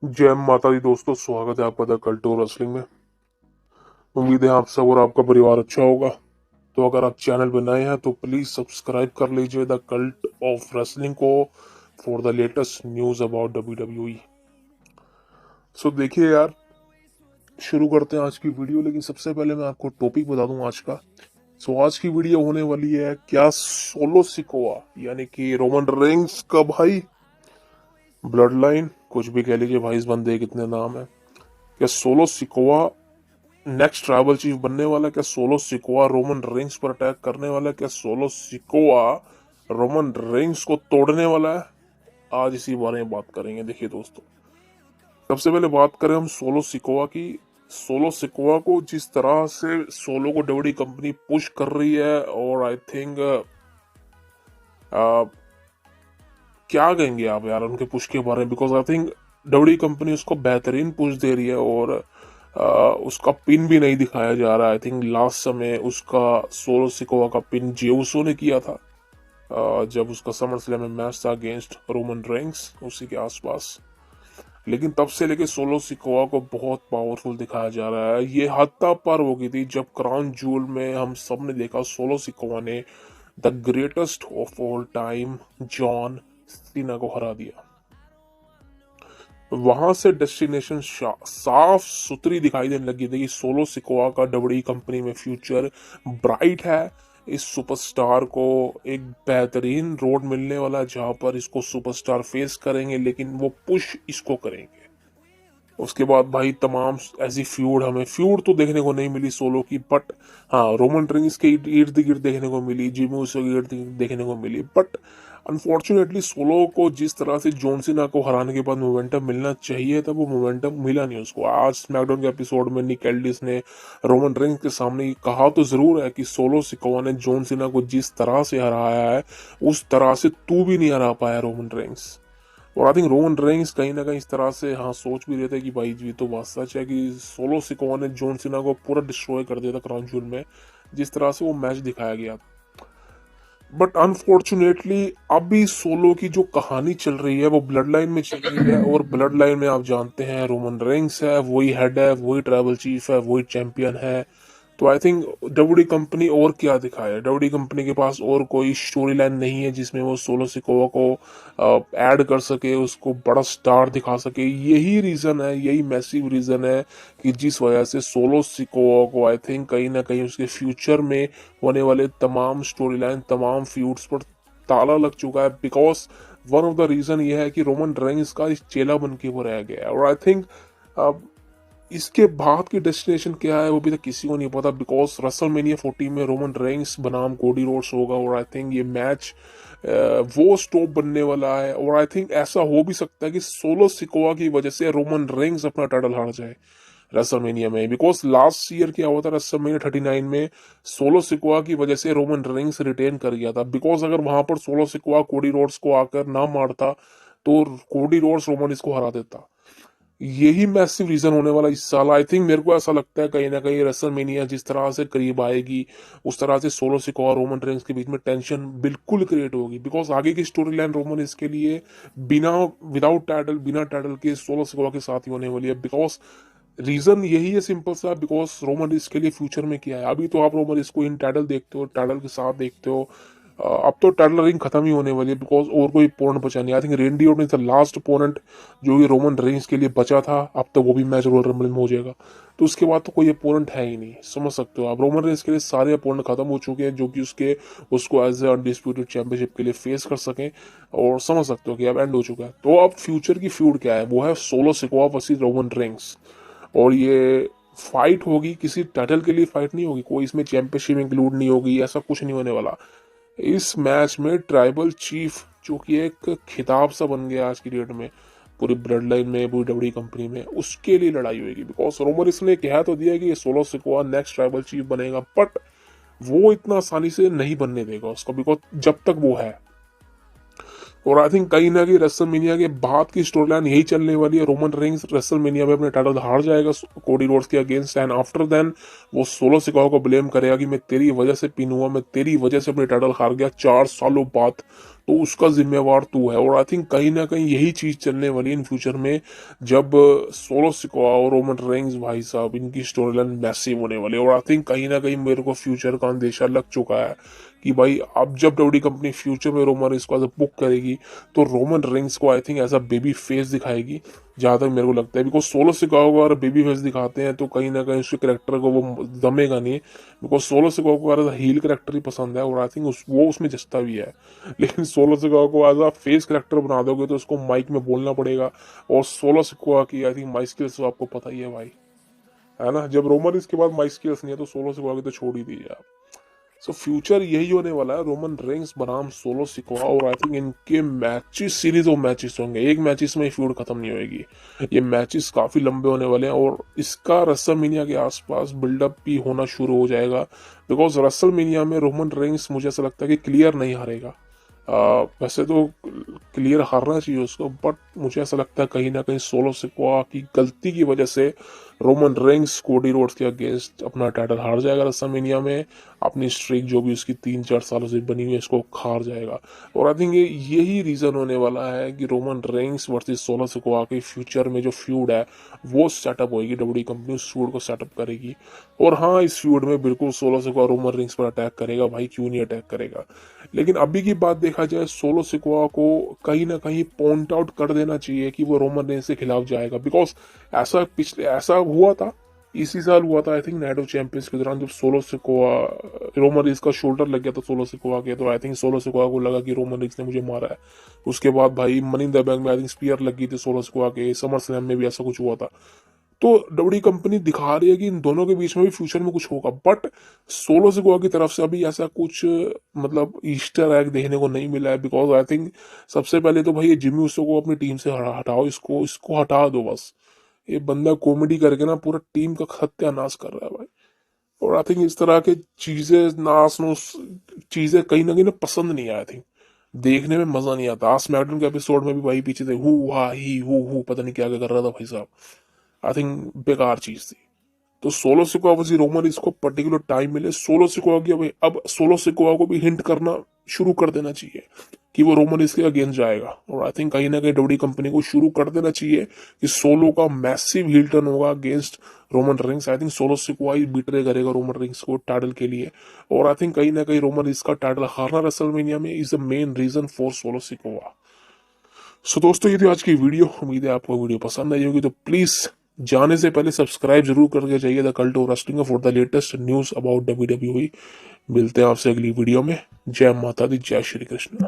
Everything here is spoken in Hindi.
जय माता दी दोस्तों, स्वागत है आपका द कल्ट ऑफ रेसलिंग में। उम्मीद है आप सब और आपका परिवार अच्छा होगा। तो अगर आप चैनल पे नए हैं तो प्लीज सब्सक्राइब कर लीजिए द कल्ट ऑफ रेसलिंग को for the latest news about WWE। सो देखिए यार, शुरू करते हैं आज की वीडियो, लेकिन सबसे पहले मैं आपको टॉपिक बता दूं आज का। सो आज की वीडियो होने वाली है क्या सोलो सिकोआ यानी कि रोमन रेंस का भाई, ब्लड लाइन कुछ भी कह लीजिए भाई, इस बंदे के कितने नाम है। क्या solo Sikoa next tribal chief बनने वाला? क्या सोलो सिकोआ रोमन रेंस पर अटैक करने वाला? क्या सोलो सिकोआ रोमन रेंस को तोड़ने वाला है? आज इसी बारे में बात करेंगे। देखिए दोस्तों, सबसे पहले बात करें हम सोलो सिकोआ की। सोलो सिकोआ को जिस तरह से सोलो को डब्ल्यूडी कंपनी पुश कर रही है, और आई थिंक क्या कहेंगे आप यार उनके पुश के बारे में, because I think WD company उसको बेहतरीन पुश दे रही है। और उसका पिन भी नहीं दिखाया जा रहा है। आई थिंक लास्ट समय उसका सोलो सिकोआ का पिन जेउसो ने किया था, जब उसका समर स्लैम में मैच था अगेंस्ट रोमन रेंस, उसी के आसपास। लेकिन तब से लेके सोलो सिकोआ को बहुत पावरफुल दिखाया जा रहा है। ये हद तक पार हो गई थी जब क्राउन जूल में हम सब ने देखा सोलो सिकोआ ने the greatest of all time John Cena को हरा दिया। वहां से डेस्टिनेशन साफ सुथरी दिखाई देने लगी थी कि सोलो सिकोआ का डब्ल्यूडब्ल्यूई कंपनी में फ्यूचर ब्राइट है। इस सुपरस्टार को एक बेहतरीन रोड मिलने वाला है जहां पर इसको सुपरस्टार फेस करेंगे, लेकिन वो पुश इसको करेंगे। उसके बाद भाई तमाम ऐसी फ्यूड तो देखने को नहीं मिली सोलो की, बट हाँ रोमन रेंस के इर्द गिर्द देखने को मिली, जिमी ऊसो के इर्द गिर्द देखने को मिली। बट अनफॉर्चुनेटली सोलो को जिस तरह से जॉन सीना को हराने के बाद मोमेंटम मिलना चाहिए था, वो मोमेंटम मिला नहीं उसको। आज स्मैकडाउन के एपिसोड में निक एल्डिस ने रोमन रेंस के सामने कहा तो जरूर है कि सोलो सिकोआ ने जॉन सीना को जिस तरह से हराया है, उस तरह से तू भी नहीं हरा पाया रोमन रेंस। और आई थिंक रोमन रेंस कहीं ना कहीं इस तरह से हाँ सोच भी रहे थे कि भाई जी तो बात सच है कि सोलो सिकोआ ने जॉन सीना को पूरा डिस्ट्रॉय कर दिया था क्राउन जूल में, जिस तरह से वो मैच दिखाया गया। बट अनफॉर्चुनेटली अभी सोलो की जो कहानी चल रही है वो ब्लड लाइन में चल रही है, और ब्लड लाइन में आप जानते हैं रोमन रेंस है, वही हेड है, वही ट्राइबल चीफ है, वही चैंपियन है। तो आई थिंक डब्ल्यूडी कंपनी और क्या दिखाए, डब्ल्यूडी कंपनी के पास और कोई स्टोरी लाइन नहीं है जिसमें वो सोलो सिकोआ को ऐड कर सके, उसको बड़ा स्टार दिखा सके। यही रीजन है, यही मैसिव रीजन है कि जिस वजह से सोलो सिकोआ को आई थिंक कहीं ना कहीं उसके फ्यूचर में होने वाले तमाम स्टोरी लाइन, तमाम फ्यूड्स पर ताला लग चुका है। Because one of the reason ये है कि रोमन रेंस का इस चेला बन के वो रह गया है। और आई थिंक इसके बाद की डेस्टिनेशन क्या है वो भी तक किसी को नहीं पता, बिकॉज रेसलमेनिया 40 में रोमन रेंस बनाम कोडी रोड्स होगा, और आई थिंक ये मैच वो स्टॉप बनने वाला है। और आई थिंक ऐसा हो भी सकता है कि सोलो सिकोआ की वजह से रोमन रेंस अपना टाइटल हार जाए रेसलमेनिया में, बिकॉज लास्ट ईयर क्या हुआ था रेसलमेनिया 39 में, सोलो सिकोआ की वजह से रोमन रेंस रिटेन कर गया था। बिकॉज अगर वहां पर सोलो सिकोआ कोडी रोड्स को आकर ना मारता तो कोडी रोड्स रोमन इसको हरा देता। यही मैसिव रीजन होने वाला इस साल। आई थिंक मेरे को ऐसा लगता है कहीं ना कहीं रेसलमेनिया जिस तरह से करीब आएगी, उस तरह से सोलो सिकोआ और रोमन रेंस के बीच में टेंशन बिल्कुल क्रिएट होगी। बिकॉज आगे की स्टोरी लाइन रोमन इसके लिए बिना विदाउट टाइटल, बिना टाइटल के सोलो सिकोआ के साथ ही होने वाली है। बिकॉज रीजन यही है सिंपल सा, बिकॉज रोमन इसके लिए फ्यूचर में क्या है। अभी तो आप रोमन इसको इन टाइटल देखते हो, टाइटल के साथ देखते हो। अब तो टाइटल रिंग खत्म ही होने वाली है, बिकॉज और कोई अपोनेंट बचा नहीं। I think रेंडी Orton is the last opponent जो कि रोमन रेंस के लिए बचा था। अब तो वो भी मैच रॉयल रंबल में हो जाएगा, तो उसके बाद तो कोई अपोनेंट है ही नहीं। समझ सकते हो आप, रोमन रेंस के लिए सारे अपोनेंट खत्म हो चुके हैं जो कि उसको एज ए अनडिस्प्यूटेड चैंपियनशिप के लिए फेस कर सकें। और समझ सकते हो कि अब एंड हो चुका है। तो अब फ्यूचर की फ्यूड क्या है, वो है solo Sikoa versus Roman Reigns. और ये फाइट होगी किसी टाइटल के लिए, फाइट नहीं होगी, कोई इसमें चैंपियनशिप इंक्लूड नहीं होगी, ऐसा कुछ नहीं होने वाला। इस मैच में ट्राइबल चीफ जो कि एक खिताब सा बन गया आज की डेट में पूरी ब्लड लाइन में, पूरी डब्ल्यू कंपनी में, उसके लिए लड़ाई होगी। बिकॉज रोमन इसने कहा तो दिया कि ये solo Sikoa next tribal chief बनेगा, बट वो इतना आसानी से नहीं बनने देगा उसको, बिकॉज जब तक वो है। और आई थिंक कहीं ना कहीं रेसलमेनिया के बाद की स्टोरी लाइन यही चलने वाली है। रोमन रेंस रेसलमेनिया में अपने टाइटल हार जाएगा कोडी रोड्स के अगेंस्ट, एंड आफ्टर देन वो सोलो सिकोआ को ब्लेम करेगा कि मैं तेरी वजह से पिन हुआ, मैं तेरी वजह से अपने टाइटल हार गया 4 सालों बाद। तो उसका जिम्मेवार तू है। और आई थिंक कहीं ना कहीं यही चीज चलने वाली है इन फ्यूचर में, जब सोलो सिकोआ और रोमन रेंग्स भाई साहब इनकी स्टोरी लाइन मैसिव होने वाली है। और आई थिंक कहीं ना कहीं मेरे को फ्यूचर का अंदेशा लग चुका है कि भाई अब जब डब्ल्यू कंपनी फ्यूचर में रोमन रेंग्स को बुक करेगी तो रोमन रेंग्स को I think as a baby face दिखाएगी, जहां तक मेरे को लगता है। बिकॉज सोलो सिकोआ को अगर बेबी फेस दिखाते हैं तो कहीं ना कहीं उसके करेक्टर को वो जमेगा नहीं, बिकॉज सोलो सिकोआ को अगर हील करेक्टर ही पसंद है और आई थिंक वो उसमें जचता भी है। लेकिन सोलो सिकोआ को एज अ फेस करेक्टर बना दोगे तो उसको माइक में बोलना पड़ेगा, और सोलो सिकोआ की आई थिंक माइक स्किल्स तो आपको पता ही है भाई, है ना। जब रोमन इसके बाद माइक स्किल्स नहीं है तो सोलो सिकोआ की तो छोड़ ही दीजिए आप। सो फ्यूचर यही होने वाला है, रोमन रेंग्स बनाम सोलो सिकोआ। और आई थिंक इनके मैचेस, सीरीज ऑफ मैचेस होंगे, एक मैचेस में फ्यूड खत्म नहीं होगी, ये मैचेस काफी लंबे होने वाले हैं। और इसका रसलमेनिया के आसपास बिल्डअप भी होना शुरू हो जाएगा, बिकॉज रसलमेनिया में रोमन रेंग्स मुझे ऐसा लगता है कि क्लियर नहीं हारेगा। वैसे तो क्लियर हारना चाहिए उसको, बट मुझे ऐसा लगता है कहीं ना कहीं सोलो सिकोआ की गलती की वजह से रोमन रेंग्स कोडी रोड्स के अगेंस्ट अपना टाइटल हार जाएगा रसलमेनिया में। अपनी स्ट्रीक जो भी उसकी 3-4 सालों से बनी हुई है इसको हार जाएगा। और आई थिंक यही रीजन होने वाला है कि Roman Reigns versus solo Sikoa के फ्यूचर में जो फ्यूड है वो सेटअप होगी, डब्ल्यूडब्ल्यूई कंपनी उस फ्यूड को सेटअप करेगी। और हाँ, इस फ्यूड में बिल्कुल सोलो सिकोआ रोमन रेंग्स पर अटैक करेगा भाई, क्यों नहीं अटैक करेगा। लेकिन अभी की बात देखा जाए, सोलो सिकोआ को कहीं ना कहीं पॉइंट आउट कर देना चाहिए कि वो रोमन रेंस के खिलाफ जाएगा, बिकॉज ऐसा हुआ था, इसी साल हुआ था I think night of champions के दौरान, जब सोलो सिकोआ रोमन रेंस का शोल्डर लग गया था सोलो सिकोआ के, तो आई थिंक सोलो सिकोआ को लगा कि रोमन रेंस ने मुझे मारा है। उसके बाद भाई मनी इन द बैंक में आई थिंक स्पीयर लग गई थी सोलो सिकोआ के, समर स्लैम में भी ऐसा कुछ हुआ था। तो डब्ल्यूडब्ल्यूई कंपनी दिखा रही है कि इन दोनों के बीच में भी फ्यूचर में कुछ होगा, बट सोलो सिकोआ की तरफ से अभी ऐसा कुछ मतलब ईस्टर एग देखने को नहीं मिला है। बिकॉज आई थिंक सबसे पहले तो भाई ये जिमी ऊसो को अपनी टीम से हटाओ, इसको इसको हटा दो बस। ये बंदा कॉमेडी करके ना पूरा टीम का सत्यानाश कर रहा है भाई। और आई थिंक इस तरह के चीजें नास नूस चीजें कहीं ना कहीं ना पसंद नहीं आया थी, देखने में मजा नहीं आता। स्मैकडाउन के एपिसोड में भी भाई पीछे से हु हा ही हु पता नहीं क्या क्या कर रहा था भाई साहब, आई थिंक बेकार चीज थी। तो सोलो सिकोआ वर्सेस रोमन इसको पर्टिकुलर टाइम मिले, सोलो सिकोआ की भाई अब सोलो सिकोआ को भी हिंट करना शुरू कर देना चाहिए कि वो रोमन इसके अगेंस्ट जाएगा। और आई थिंक कहीं ना कहीं डब्ल्यूडब्ल्यूई कंपनी को शुरू कर देना चाहिए कि सोलो का मैसिव हील टर्न होगा against Roman Reigns. I think Solo Sikoa ही बीटरे करेगा रोमन रिंग्स को टाइटल के लिए। और आई थिंक कहीं ना कहीं रोमन इसका टाइटल हारना रेसलमेनिया में is the main reason for Solo Sikoa. So दोस्तों, ये थी आज की वीडियो, उम्मीद है आपको वीडियो पसंद आई होगी। तो प्लीज जाने से पहले सब्सक्राइब जरूर करके जाइए the cult of wrestling for the latest news about WWE. मिलते हैं आपसे अगली वीडियो में। जय माता दी, जय श्री कृष्ण।